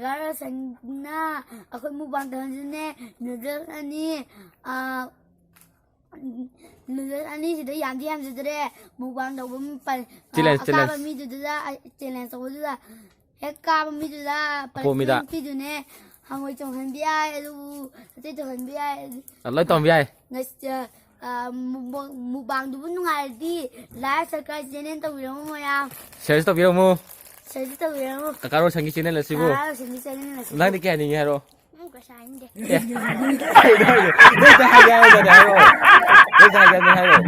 gara sana aku mau bangga sini noodles ani sudah yang sudah mau bangga bukan apa mi sudah challenge sudah heka mi sudah paling itu nih hangoi trong hành bia lu thế trong hành bia lấy tôm bia nãy mu bang du bunu ngai di la sarkar channel tàu video mo ya share tàu video mo share tàu video kakaro changi channel là sibo changi channel là lang đi kia ni hero có sai không đây hero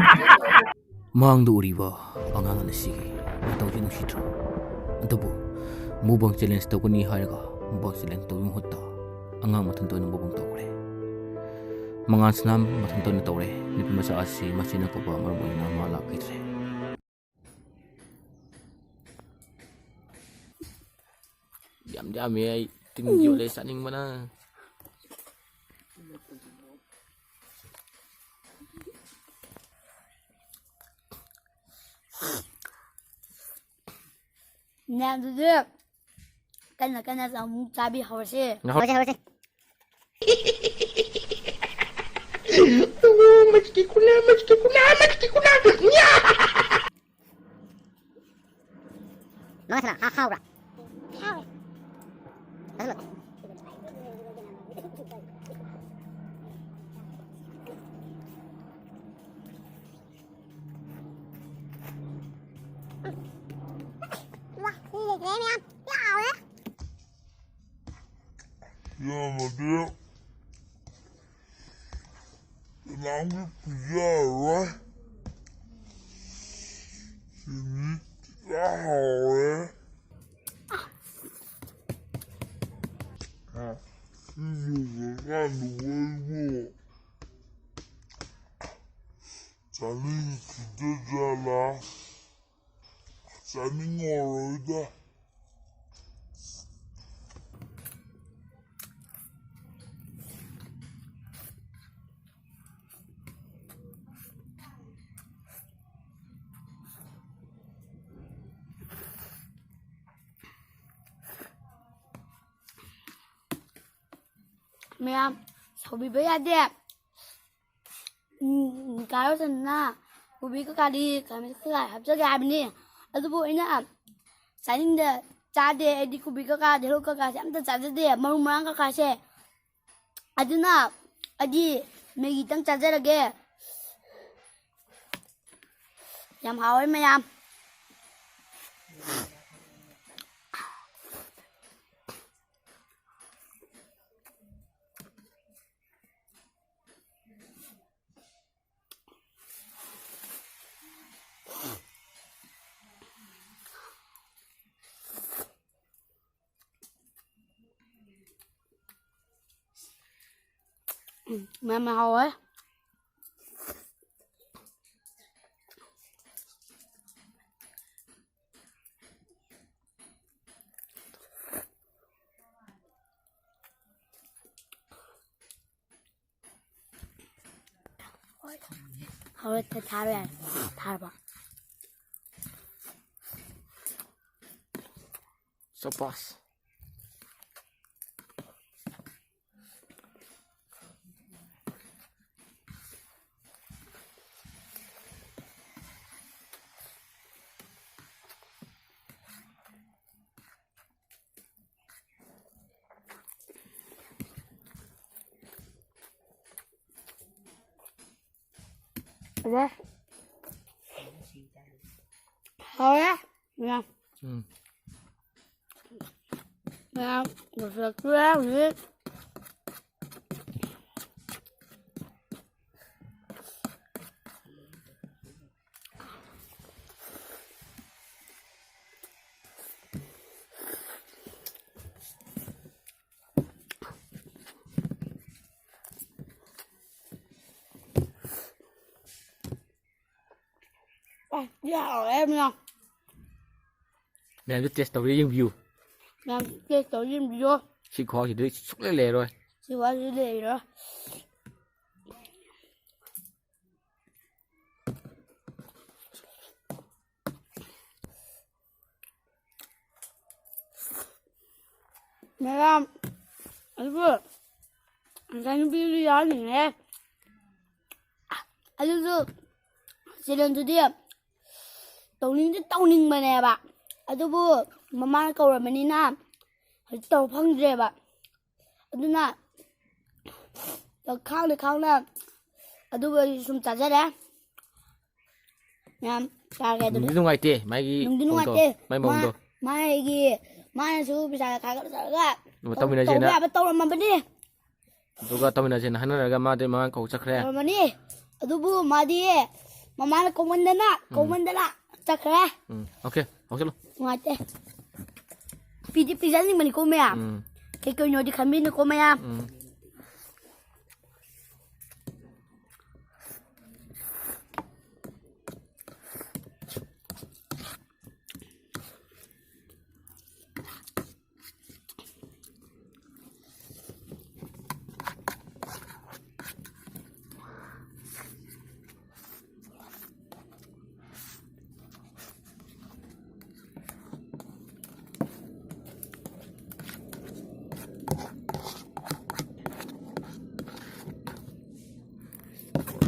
mang du riba angang na si tàu jinu si tro antabu mubang challenge tàu ni hairga mubang challenge tàu yung hutta angang mathan to mubang tàu kore mangan snam mathan to tàu re nipi masa asi masina ko ba marmo na mala kitre jam ai tinggi le saning mana nè được cái này giống cha bị hao xe hao xe Machki kuna nó thế nào khao rồi đấy là Ya mà đứa nóng cái pizza rồi Şimdi daha rồi Şimdi kan bu Senin gideceğler Senin orada mẹ sao bị bây giờ đẹp cái đó chân na cô bị cái đi cái mình cứ lại hấp dẫn cái bên này ở chỗ bụi nữa sáng đi cha đi đi cô bị cái để lúc cái sẽ ăn cha đi mà cái sẽ ở chỗ nào ở đi mình đi tăng cha ra cái làm hao ấy mày làm mẹ hao ấy hao ấy thả vào sopas rồi hao ấy nè nè rồi rồi dạ em nha mẹ biết test tàu đi view làm cái tổ chim vô chỉ khó thì đi xúc lè rồi chỉ qua cái đề đó Mẹ anh vừa anh bị ăn nè anh vừa chỉ lần thứ điểm tàu ninh mà nè bạn anh vừa mama câu rồi mình đi nam tàu phăng rề bạn anh na tàu khao nè anh vừa sum chả ra đấy nhám chả cái Nung nung IT, mai nung nung IT mai mong to. mai su bisa kagak kagak Tao mình là gì nè? tàu mà bên đi Tuga tao mình là gì nè? Hắn là cái mà để mà cậu chắc khe. mà đi adubu mà đi mama nó công vấn đến á chắc khe Ok, học chưa luôn. ngoài thế pizza gì mà đi cô mẹ à cái câu nói đi khám bên cô mẹ à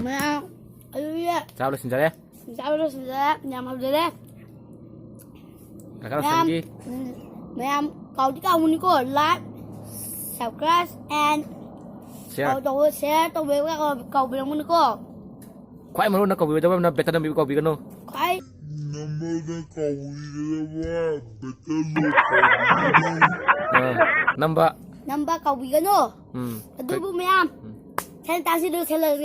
mẹ aduh ya Sao là xin chào đấy. sao rồi nhằm học rồi đấy Kakak là gì? mẹ cầu đi cầu mình có like subscribe and Share. cầu share tao về các cầu về mình có Quay mà luôn nó cậu bị cho nó beta nó bị cậu bị cái nó. cái Namanya kawira betul. Nambah. nambah kau bikin no Hmm. aduh bu mẹ sen tasi dulu seler